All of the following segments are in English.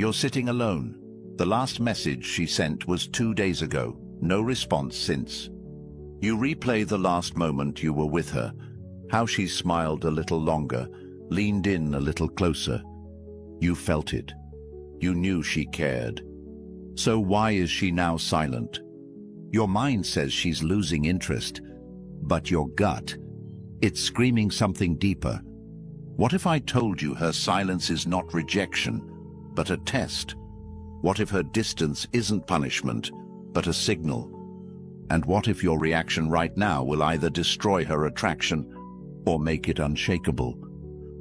You're sitting alone. The last message she sent was 2 days ago. No response since. You replay the last moment you were with her, how she smiled a little longer, leaned in a little closer. You felt it. You knew she cared. So why is she now silent? Your mind says she's losing interest, but your gut, it's screaming something deeper. What if I told you her silence is not rejection, but a test? What if her distance isn't punishment, but a signal? And what if your reaction right now will either destroy her attraction or make it unshakable?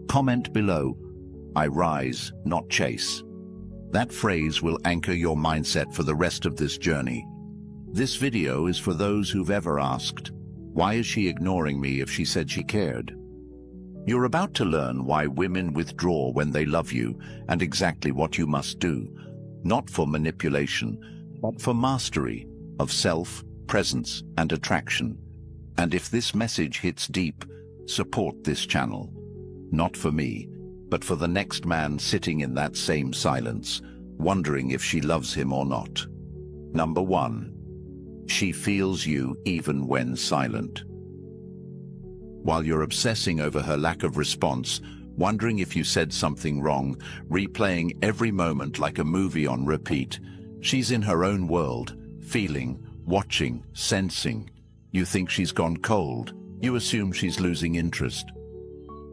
Comment below, "I rise, not chase." That phrase will anchor your mindset for the rest of this journey. This video is for those who've ever asked, why is she ignoring me if she said she cared? You're about to learn why women withdraw when they love you and exactly what you must do, not for manipulation, but for mastery of self, presence, and attraction. And if this message hits deep, support this channel. Not for me, but for the next man sitting in that same silence, wondering if she loves him or not. Number 1. She feels you even when silent. While you're obsessing over her lack of response, wondering if you said something wrong, replaying every moment like a movie on repeat, she's in her own world, feeling, watching, sensing. You think she's gone cold. You assume she's losing interest.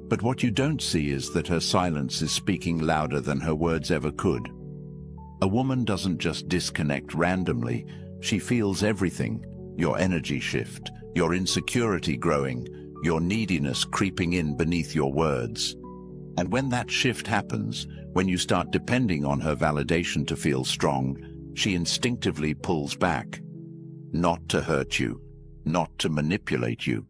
But what you don't see is that her silence is speaking louder than her words ever could. A woman doesn't just disconnect randomly. She feels everything. Your energy shift, your insecurity growing, your neediness creeping in beneath your words. And when that shift happens, when you start depending on her validation to feel strong, she instinctively pulls back. Not to hurt you, not to manipulate you.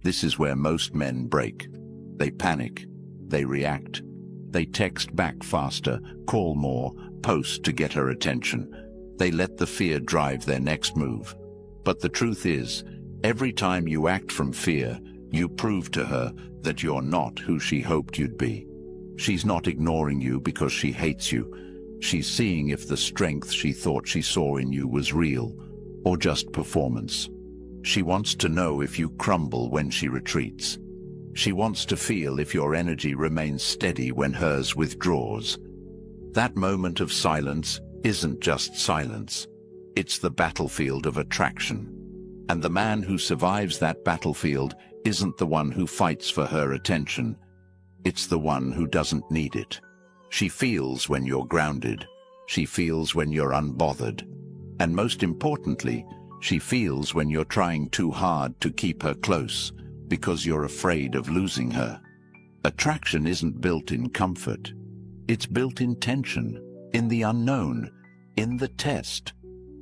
This is where most men break. They panic, they react, they text back faster, call more, post to get her attention. They let the fear drive their next move. But the truth is, every time you act from fear, you prove to her that you're not who she hoped you'd be. She's not ignoring you because she hates you. She's seeing if the strength she thought she saw in you was real, or just performance. She wants to know if you crumble when she retreats. She wants to feel if your energy remains steady when hers withdraws. That moment of silence isn't just silence. It's the battlefield of attraction. And the man who survives that battlefield isn't the one who fights for her attention. It's the one who doesn't need it. She feels when you're grounded. She feels when you're unbothered. And most importantly, she feels when you're trying too hard to keep her close because you're afraid of losing her. Attraction isn't built in comfort. It's built in tension, in the unknown, in the test.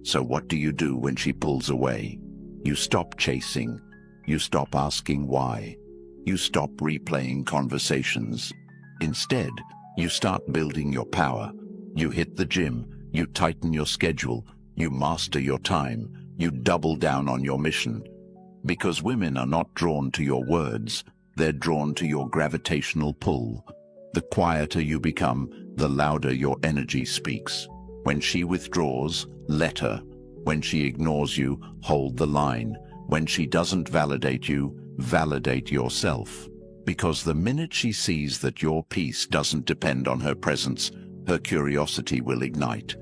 So what do you do when she pulls away? You stop chasing. You stop asking why. You stop replaying conversations. Instead, you start building your power. You hit the gym. You tighten your schedule. You master your time. You double down on your mission. Because women are not drawn to your words. They're drawn to your gravitational pull. The quieter you become, the louder your energy speaks. When she withdraws, let her. When she ignores you, hold the line. When she doesn't validate you, validate yourself. Because the minute she sees that your peace doesn't depend on her presence, her curiosity will ignite.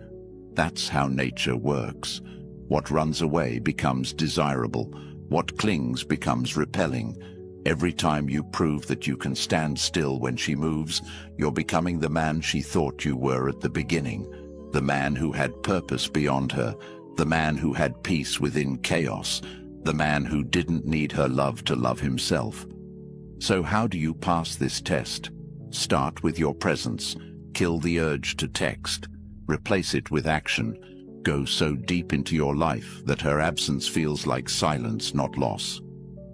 That's how nature works. What runs away becomes desirable. What clings becomes repelling. Every time you prove that you can stand still when she moves, you're becoming the man she thought you were at the beginning. The man who had purpose beyond her. The man who had peace within chaos. The man who didn't need her love to love himself. So how do you pass this test? Start with your presence. Kill the urge to text. Replace it with action. Go so deep into your life that her absence feels like silence, not loss.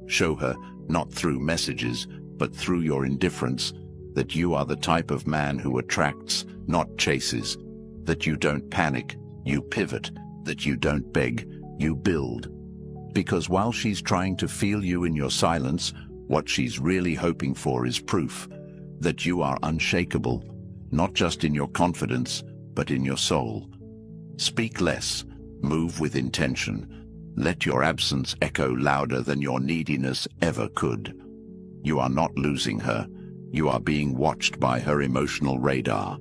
Show her, not through messages, but through your indifference, that you are the type of man who attracts, not chases. That you don't panic, you pivot. That you don't beg, you build. Because while she's trying to feel you in your silence, what she's really hoping for is proof that you are unshakable, not just in your confidence, but in your soul. Speak less, move with intention. Let your absence echo louder than your neediness ever could. You are not losing her. You are being watched by her emotional radar,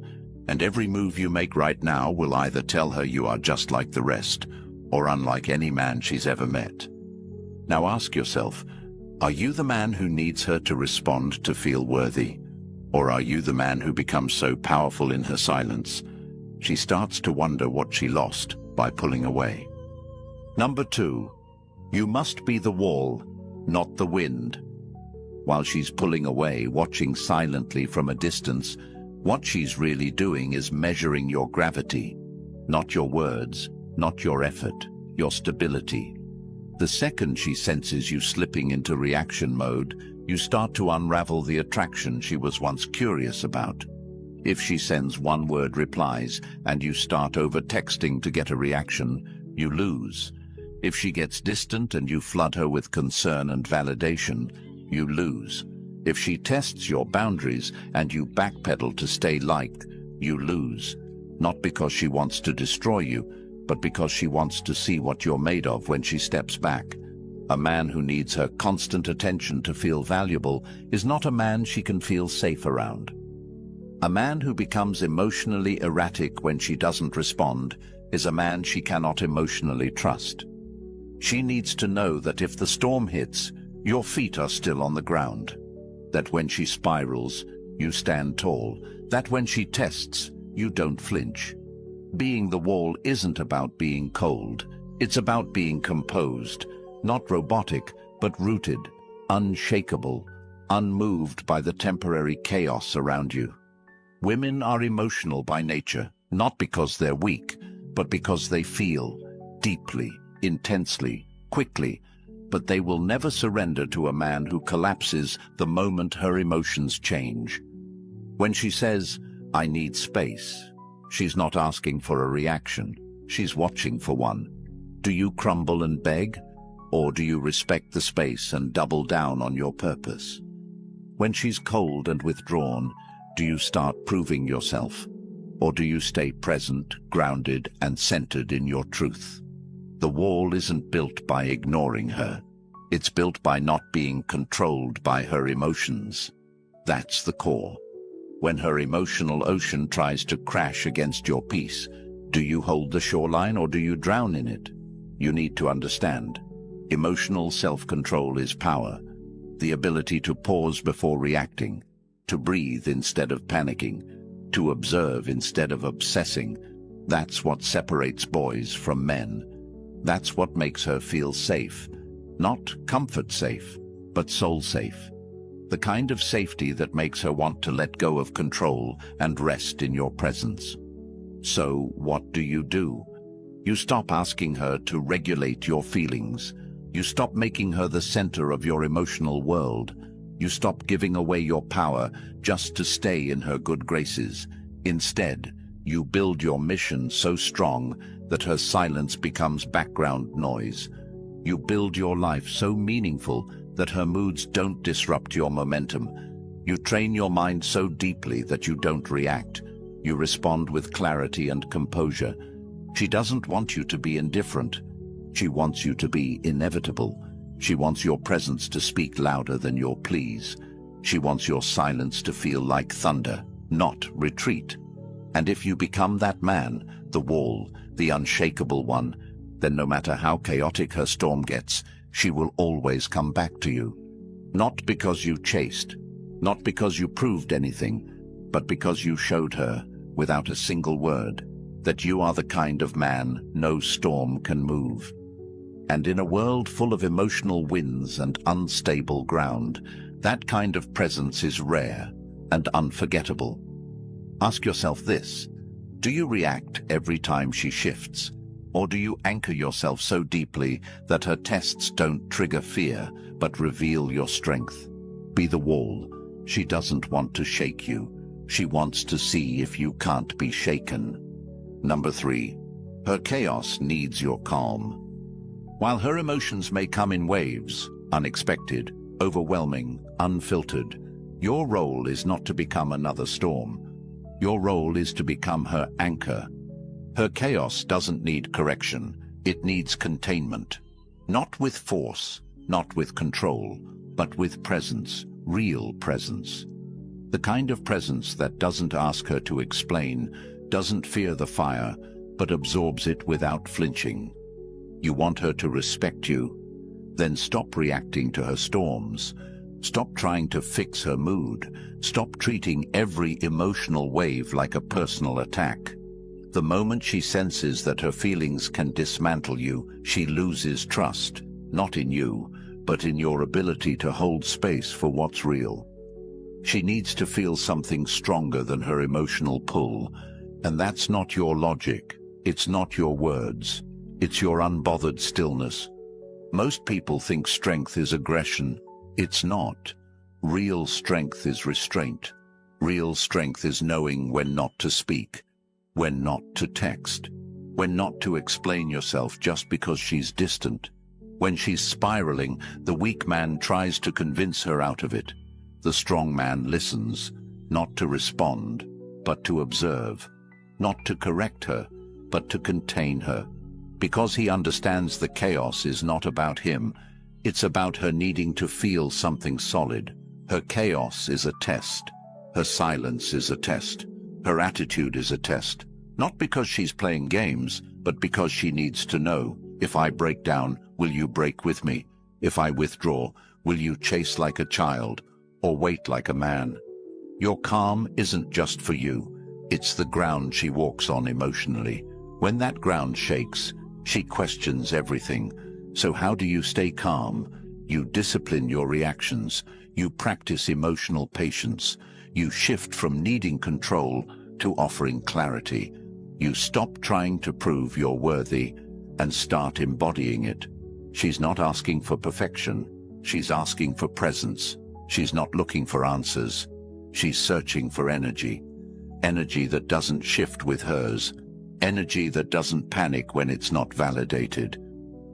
and every move you make right now will either tell her you are just like the rest, or unlike any man she's ever met. Now ask yourself, are you the man who needs her to respond to feel worthy? Or are you the man who becomes so powerful in her silence, she starts to wonder what she lost by pulling away? Number 2, you must be the wall, not the wind. While she's pulling away, watching silently from a distance, what she's really doing is measuring your gravity, not your words, not your effort, your stability. The second she senses you slipping into reaction mode, you start to unravel the attraction she was once curious about. If she sends one-word replies and you start over-texting to get a reaction, you lose. If she gets distant and you flood her with concern and validation, you lose. If she tests your boundaries and you backpedal to stay liked, you lose. Not because she wants to destroy you, but because she wants to see what you're made of when she steps back. A man who needs her constant attention to feel valuable is not a man she can feel safe around. A man who becomes emotionally erratic when she doesn't respond is a man she cannot emotionally trust. She needs to know that if the storm hits, your feet are still on the ground. That when she spirals, you stand tall. That when she tests, you don't flinch. Being the wall isn't about being cold. It's about being composed, not robotic, but rooted, unshakable, unmoved by the temporary chaos around you. Women are emotional by nature, not because they're weak, but because they feel deeply, intensely, quickly, but they will never surrender to a man who collapses the moment her emotions change. When she says, "I need space," she's not asking for a reaction, she's watching for one. Do you crumble and beg, or do you respect the space and double down on your purpose? When she's cold and withdrawn, do you start proving yourself, or do you stay present, grounded, and centered in your truth? The wall isn't built by ignoring her. It's built by not being controlled by her emotions. That's the core. When her emotional ocean tries to crash against your peace, do you hold the shoreline or do you drown in it? You need to understand. Emotional self-control is power. The ability to pause before reacting, to breathe instead of panicking, to observe instead of obsessing. That's what separates boys from men. That's what makes her feel safe. Not comfort safe, but soul safe. The kind of safety that makes her want to let go of control and rest in your presence. So what do? You stop asking her to regulate your feelings. You stop making her the center of your emotional world. You stop giving away your power just to stay in her good graces. Instead, you build your mission so strong that her silence becomes background noise. You build your life so meaningful that her moods don't disrupt your momentum. You train your mind so deeply that you don't react. You respond with clarity and composure. She doesn't want you to be indifferent. She wants you to be inevitable. She wants your presence to speak louder than your pleas. She wants your silence to feel like thunder, not retreat. And if you become that man, the wall, the unshakable one, then no matter how chaotic her storm gets, she will always come back to you. Not because you chased, not because you proved anything, but because you showed her, without a single word, that you are the kind of man no storm can move. And in a world full of emotional winds and unstable ground, that kind of presence is rare and unforgettable. Ask yourself this: do you react every time she shifts? Or do you anchor yourself so deeply that her tests don't trigger fear, but reveal your strength? Be the wall. She doesn't want to shake you. She wants to see if you can't be shaken. Number 3, her chaos needs your calm. While her emotions may come in waves, unexpected, overwhelming, unfiltered, your role is not to become another storm. Your role is to become her anchor. Her chaos doesn't need correction, it needs containment. Not with force, not with control, but with presence, real presence. The kind of presence that doesn't ask her to explain, doesn't fear the fire, but absorbs it without flinching. You want her to respect you? Then stop reacting to her storms. Stop trying to fix her mood. Stop treating every emotional wave like a personal attack. The moment she senses that her feelings can dismantle you, she loses trust, not in you, but in your ability to hold space for what's real. She needs to feel something stronger than her emotional pull, and that's not your logic, it's not your words, it's your unbothered stillness. Most people think strength is aggression. It's not. Real strength is restraint. Real strength is knowing when not to speak, when not to text, when not to explain yourself just because she's distant. When she's spiraling, the weak man tries to convince her out of it. The strong man listens, not to respond, but to observe, not to correct her, but to contain her. Because he understands the chaos is not about him, it's about her needing to feel something solid. Her chaos is a test. Her silence is a test. Her attitude is a test. Not because she's playing games, but because she needs to know, if I break down, will you break with me? If I withdraw, will you chase like a child, or wait like a man? Your calm isn't just for you. It's the ground she walks on emotionally. When that ground shakes, she questions everything. So how do you stay calm? You discipline your reactions. You practice emotional patience. You shift from needing control to offering clarity. You stop trying to prove you're worthy and start embodying it. She's not asking for perfection. She's asking for presence. She's not looking for answers. She's searching for energy. Energy that doesn't shift with hers. Energy that doesn't panic when it's not validated.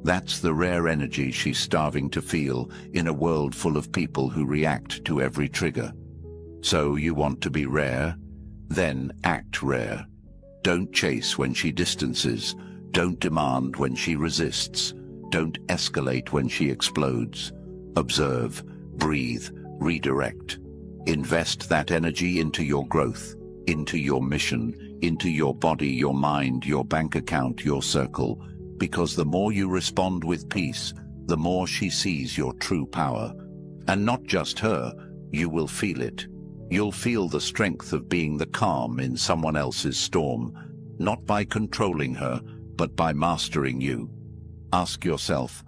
That's the rare energy she's starving to feel in a world full of people who react to every trigger. So you want to be rare? Then act rare. Don't chase when she distances. Don't demand when she resists. Don't escalate when she explodes. Observe, breathe, redirect. Invest that energy into your growth, into your mission, into your body, your mind, your bank account, your circle. Because the more you respond with peace, the more she sees your true power. And not just her, you will feel it. You'll feel the strength of being the calm in someone else's storm, not by controlling her, but by mastering you. Ask yourself,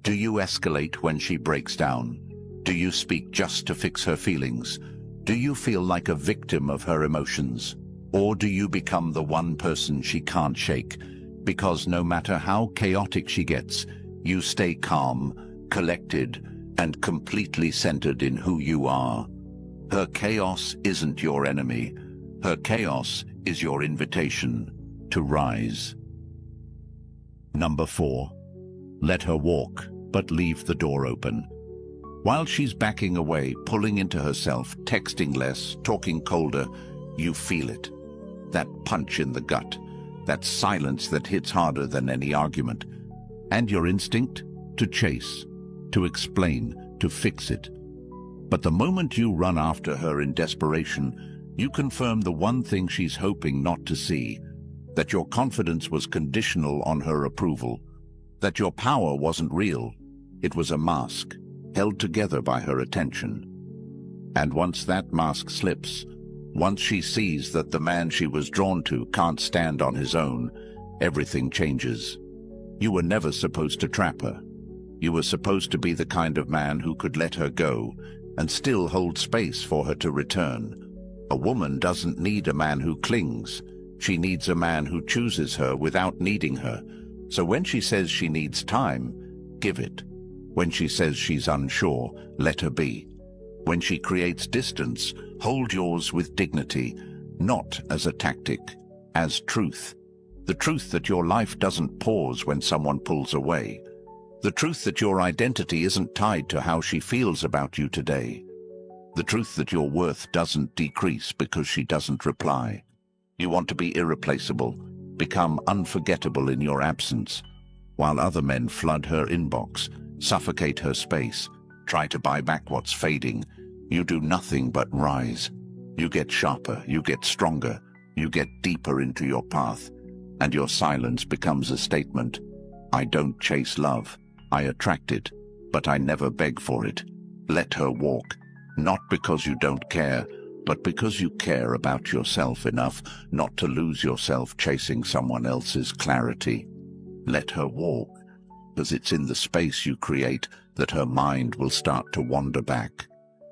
do you escalate when she breaks down? Do you speak just to fix her feelings? Do you feel like a victim of her emotions? Or do you become the one person she can't shake? Because no matter how chaotic she gets, you stay calm, collected, and completely centered in who you are. Her chaos isn't your enemy. Her chaos is your invitation to rise. Number 4. Let her walk, but leave the door open. While she's backing away, pulling into herself, texting less, talking colder, you feel it. That punch in the gut. That silence that hits harder than any argument. And your instinct? To chase, to explain, to fix it. But the moment you run after her in desperation, you confirm the one thing she's hoping not to see, that your confidence was conditional on her approval, that your power wasn't real, it was a mask, held together by her attention. And once that mask slips, once she sees that the man she was drawn to can't stand on his own, everything changes. You were never supposed to trap her. You were supposed to be the kind of man who could let her go and still hold space for her to return. A woman doesn't need a man who clings. She needs a man who chooses her without needing her. So when she says she needs time, give it. When she says she's unsure, let her be. When she creates distance, hold yours with dignity, not as a tactic, as truth. The truth that your life doesn't pause when someone pulls away. The truth that your identity isn't tied to how she feels about you today. The truth that your worth doesn't decrease because she doesn't reply. You want to be irreplaceable, become unforgettable in your absence, while other men flood her inbox, suffocate her space, try to buy back what's fading. You do nothing but rise. You get sharper, you get stronger, you get deeper into your path, and your silence becomes a statement. I don't chase love, I attract it, but I never beg for it. Let her walk, not because you don't care, but because you care about yourself enough not to lose yourself chasing someone else's clarity. Let her walk, because it's in the space you create that her mind will start to wander back.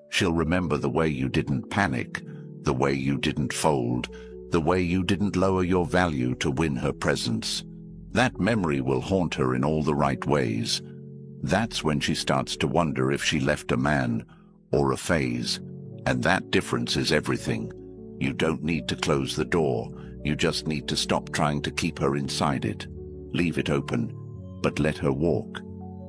She'll remember the way you didn't panic, the way you didn't fold, the way you didn't lower your value to win her presence. That memory will haunt her in all the right ways. That's when she starts to wonder if she left a man or a phase. And that difference is everything. You don't need to close the door. You just need to stop trying to keep her inside it. Leave it open, but let her walk.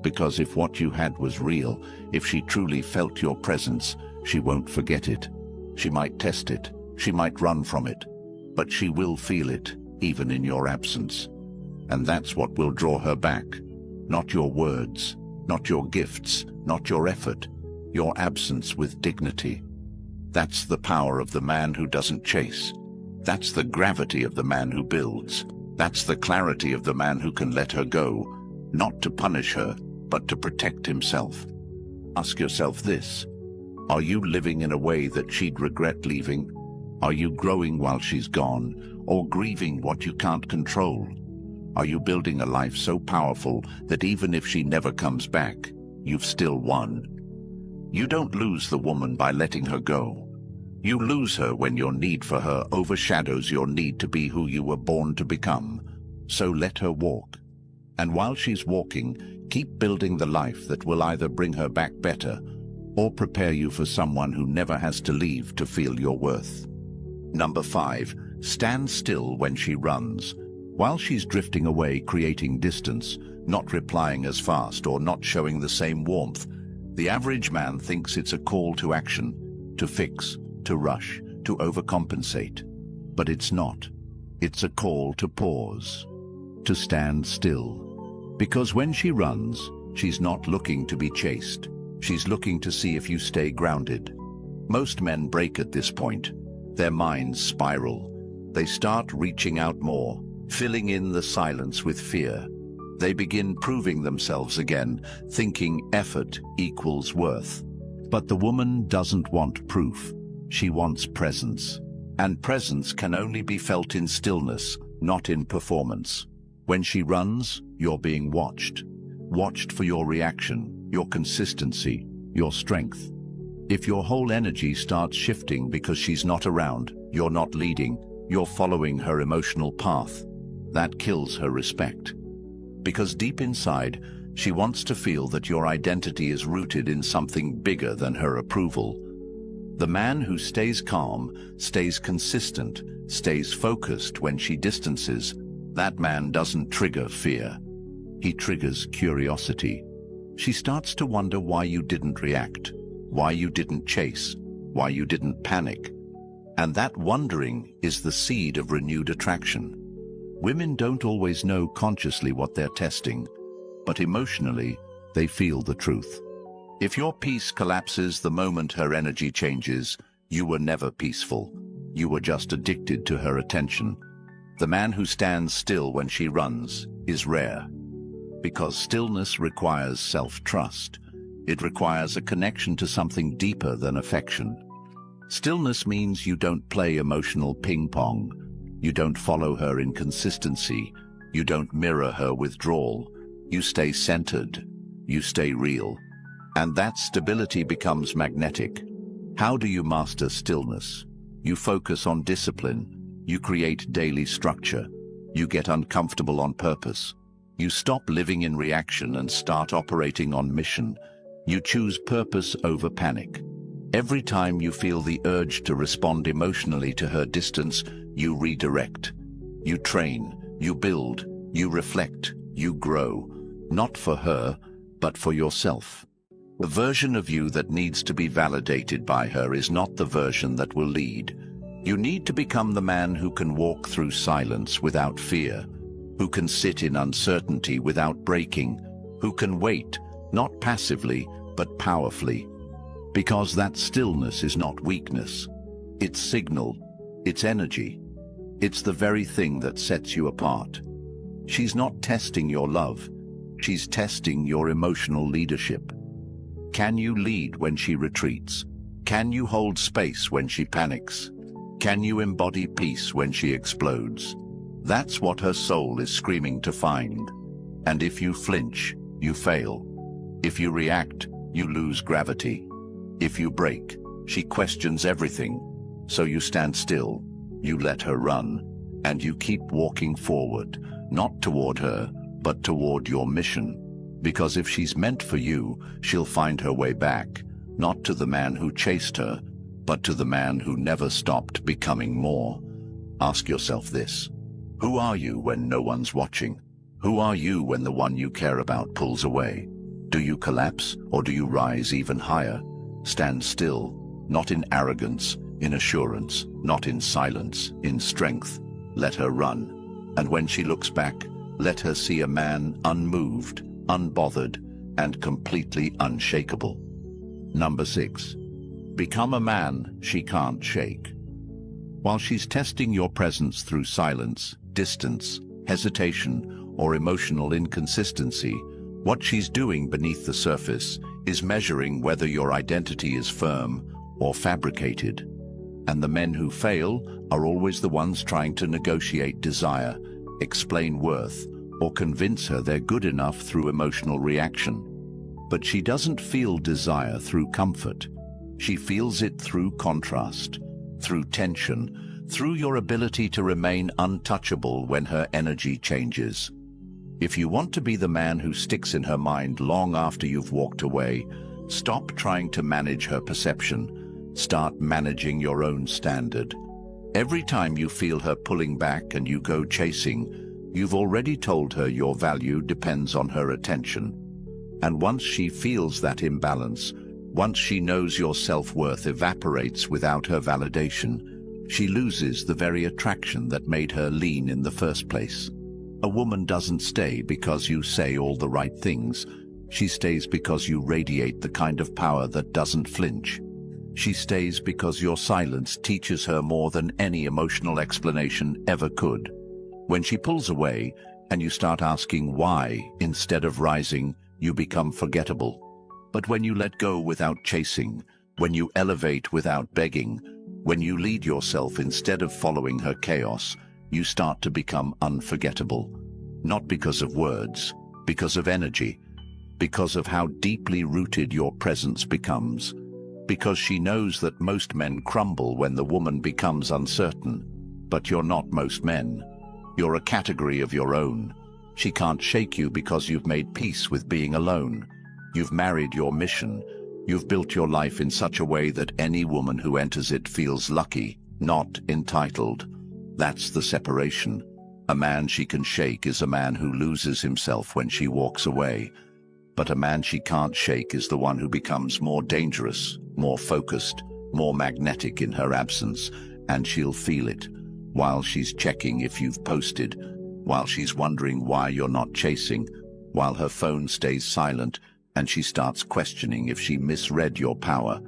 Because if what you had was real, if she truly felt your presence, she won't forget it. She might test it, she might run from it, but she will feel it, even in your absence. And that's what will draw her back. Not your words, not your gifts, not your effort, your absence with dignity. That's the power of the man who doesn't chase. That's the gravity of the man who builds. That's the clarity of the man who can let her go, not to punish her, but to protect himself. Ask yourself this: are you living in a way that she'd regret leaving? Are you growing while she's gone, or grieving what you can't control? Are you building a life so powerful that even if she never comes back, you've still won? You don't lose the woman by letting her go. You lose her when your need for her overshadows your need to be who you were born to become. So let her walk. And while she's walking, keep building the life that will either bring her back better or prepare you for someone who never has to leave to feel your worth. Number 5, stand still when she runs. While she's drifting away, creating distance, not replying as fast or not showing the same warmth, the average man thinks it's a call to action, to fix, to rush, to overcompensate. But it's not. It's a call to pause, to stand still. Because when she runs, she's not looking to be chased. She's looking to see if you stay grounded. Most men break at this point. Their minds spiral. They start reaching out more, filling in the silence with fear. They begin proving themselves again, thinking effort equals worth. But the woman doesn't want proof. She wants presence. And presence can only be felt in stillness, not in performance. When she runs, you're being watched. Watched for your reaction, your consistency, your strength. If your whole energy starts shifting because she's not around, you're not leading, you're following her emotional path, that kills her respect. Because deep inside, she wants to feel that your identity is rooted in something bigger than her approval. The man who stays calm, stays consistent, stays focused when she distances, that man doesn't trigger fear. He triggers curiosity. She starts to wonder why you didn't react, why you didn't chase, why you didn't panic. And that wondering is the seed of renewed attraction. Women don't always know consciously what they're testing, but emotionally, they feel the truth. If your peace collapses the moment her energy changes, you were never peaceful. You were just addicted to her attention. The man who stands still when she runs is rare, because stillness requires self-trust. It requires a connection to something deeper than affection. Stillness means you don't play emotional ping-pong. You don't follow her inconsistency. You don't mirror her withdrawal. You stay centered. You stay real. And that stability becomes magnetic. How do you master stillness? You focus on discipline. You create daily structure. You get uncomfortable on purpose. You stop living in reaction and start operating on mission. You choose purpose over panic. Every time you feel the urge to respond emotionally to her distance, you redirect. You train, you build, you reflect, you grow. Not for her, but for yourself. The version of you that needs to be validated by her is not the version that will lead. You need to become the man who can walk through silence without fear, who can sit in uncertainty without breaking, who can wait, not passively, but powerfully. Because that stillness is not weakness. It's signal, it's energy. It's the very thing that sets you apart. She's not testing your love. She's testing your emotional leadership. Can you lead when she retreats? Can you hold space when she panics? Can you embody peace when she explodes? That's what her soul is screaming to find. And if you flinch, you fail. If you react, you lose gravity. If you break, she questions everything. So you stand still, you let her run, and you keep walking forward, not toward her, but toward your mission. Because if she's meant for you, she'll find her way back, not to the man who chased her, but to the man who never stopped becoming more. Ask yourself this: who are you when no one's watching? Who are you when the one you care about pulls away? Do you collapse, or do you rise even higher? Stand still, not in arrogance, in assurance, not in silence, in strength. Let her run. And when she looks back, let her see a man unmoved, unbothered, and completely unshakable. Number 6. Become a man she can't shake. While she's testing your presence through silence, distance, hesitation, or emotional inconsistency, what she's doing beneath the surface is measuring whether your identity is firm or fabricated. And the men who fail are always the ones trying to negotiate desire, explain worth, or convince her they're good enough through emotional reaction. But she doesn't feel desire through comfort. She feels it through contrast, through tension, through your ability to remain untouchable when her energy changes. If you want to be the man who sticks in her mind long after you've walked away, stop trying to manage her perception. Start managing your own standard. Every time you feel her pulling back and you go chasing, you've already told her your value depends on her attention. And once she feels that imbalance, once she knows your self-worth evaporates without her validation, she loses the very attraction that made her lean in the first place. A woman doesn't stay because you say all the right things. She stays because you radiate the kind of power that doesn't flinch. She stays because your silence teaches her more than any emotional explanation ever could. When she pulls away and you start asking why instead of rising, you become forgettable. But when you let go without chasing, when you elevate without begging, when you lead yourself instead of following her chaos, you start to become unforgettable. Not because of words, because of energy, because of how deeply rooted your presence becomes. Because she knows that most men crumble when the woman becomes uncertain. But you're not most men. You're a category of your own. She can't shake you because you've made peace with being alone. You've married your mission. You've built your life in such a way that any woman who enters it feels lucky, not entitled. That's the separation. A man she can shake is a man who loses himself when she walks away. But a man she can't shake is the one who becomes more dangerous, more focused, more magnetic in her absence, and she'll feel it, while she's checking if you've posted, while she's wondering why you're not chasing, while her phone stays silent, and she starts questioning if she misread your power.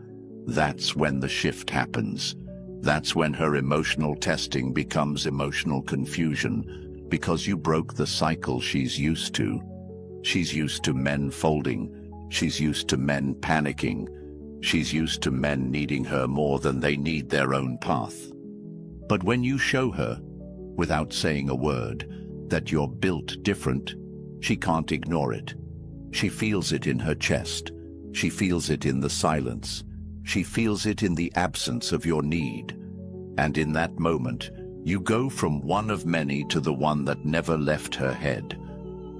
That's when the shift happens. That's when her emotional testing becomes emotional confusion, because you broke the cycle she's used to. She's used to men folding. She's used to men panicking. She's used to men needing her more than they need their own path. But when you show her, without saying a word, that you're built different, she can't ignore it. She feels it in her chest. She feels it in the silence. She feels it in the absence of your need. And in that moment, you go from one of many to the one that never left her head.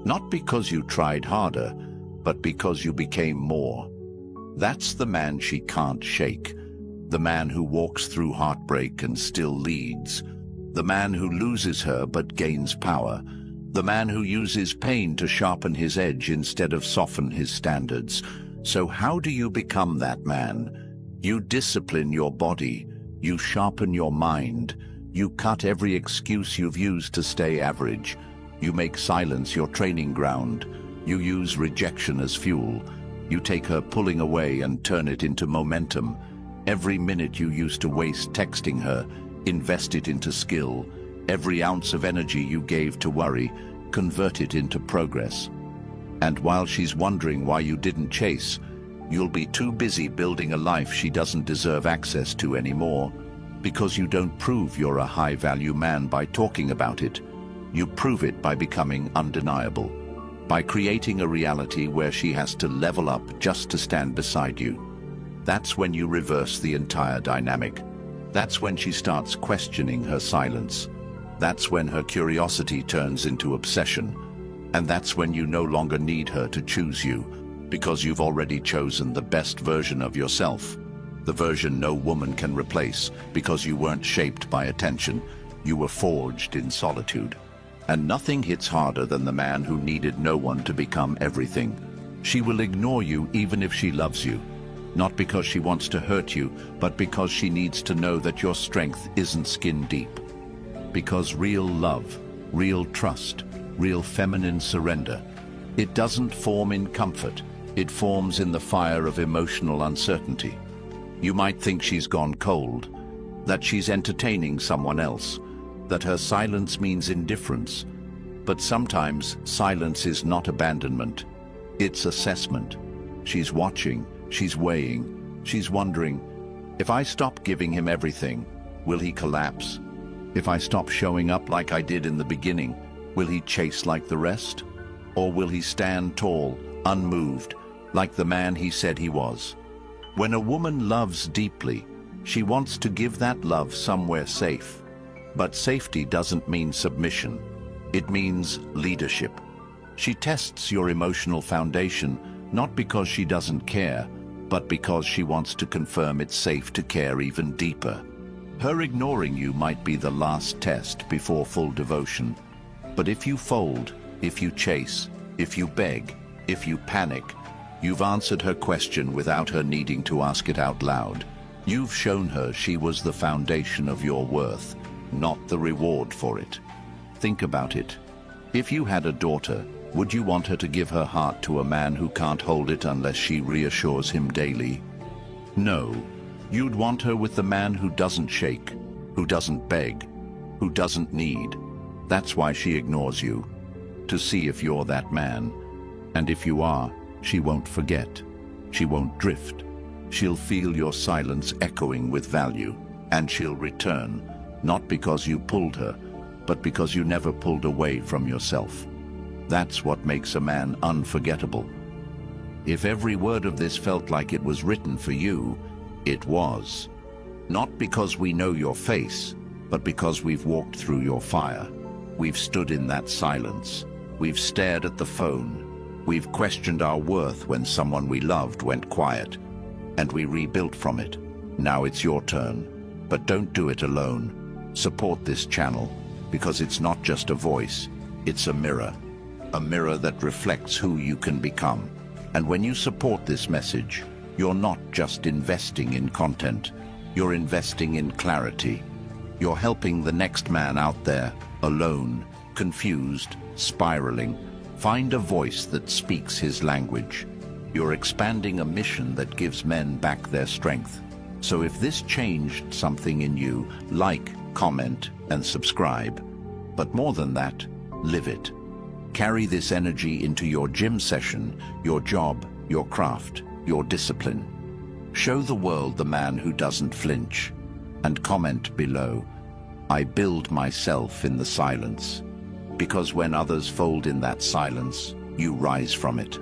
Not because you tried harder, but because you became more. That's the man she can't shake. The man who walks through heartbreak and still leads. The man who loses her but gains power. The man who uses pain to sharpen his edge instead of soften his standards. So how do you become that man? You discipline your body, you sharpen your mind, you cut every excuse you've used to stay average, you make silence your training ground, you use rejection as fuel, you take her pulling away and turn it into momentum. Every minute you used to waste texting her, invest it into skill. Every ounce of energy you gave to worry, convert it into progress. And while she's wondering why you didn't chase, you'll be too busy building a life she doesn't deserve access to anymore. Because you don't prove you're a high-value man by talking about it. You prove it by becoming undeniable. By creating a reality where she has to level up just to stand beside you. That's when you reverse the entire dynamic. That's when she starts questioning her silence. That's when her curiosity turns into obsession. And that's when you no longer need her to choose you, because you've already chosen the best version of yourself. The version no woman can replace, because you weren't shaped by attention. You were forged in solitude. And nothing hits harder than the man who needed no one to become everything. She will ignore you even if she loves you. Not because she wants to hurt you, but because she needs to know that your strength isn't skin deep. Because real love, real trust, real feminine surrender, it doesn't form in comfort, it forms in the fire of emotional uncertainty. You might think she's gone cold, that she's entertaining someone else, that her silence means indifference. But sometimes silence is not abandonment, it's assessment. She's watching. She's weighing, she's wondering, if I stop giving him everything, will he collapse? If I stop showing up like I did in the beginning, will he chase like the rest? Or will he stand tall, unmoved, like the man he said he was? When a woman loves deeply, she wants to give that love somewhere safe. But safety doesn't mean submission. It means leadership. She tests your emotional foundation, not because she doesn't care, but because she wants to confirm it's safe to care even deeper. Her ignoring you might be the last test before full devotion. But if you fold, if you chase, if you beg, if you panic, you've answered her question without her needing to ask it out loud. You've shown her she was the foundation of your worth, not the reward for it. Think about it. If you had a daughter, would you want her to give her heart to a man who can't hold it unless she reassures him daily? No. You'd want her with the man who doesn't shake, who doesn't beg, who doesn't need. That's why she ignores you, to see if you're that man. And if you are, she won't forget. She won't drift. She'll feel your silence echoing with value, and she'll return, not because you pulled her, but because you never pulled away from yourself. That's what makes a man unforgettable. If every word of this felt like it was written for you, it was. Not because we know your face, but because we've walked through your fire. We've stood in that silence. We've stared at the phone. We've questioned our worth when someone we loved went quiet. And we rebuilt from it. Now it's your turn. But don't do it alone. Support this channel, because it's not just a voice, it's a mirror. A mirror that reflects who you can become. And when you support this message, you're not just investing in content, you're investing in clarity. You're helping the next man out there, alone, confused, spiraling, find a voice that speaks his language. You're expanding a mission that gives men back their strength. So if this changed something in you, like, comment, and subscribe. But more than that, live it. Carry this energy into your gym session, your job, your craft, your discipline. Show the world the man who doesn't flinch. And comment below, I build myself in the silence. Because when others fold in that silence, you rise from it.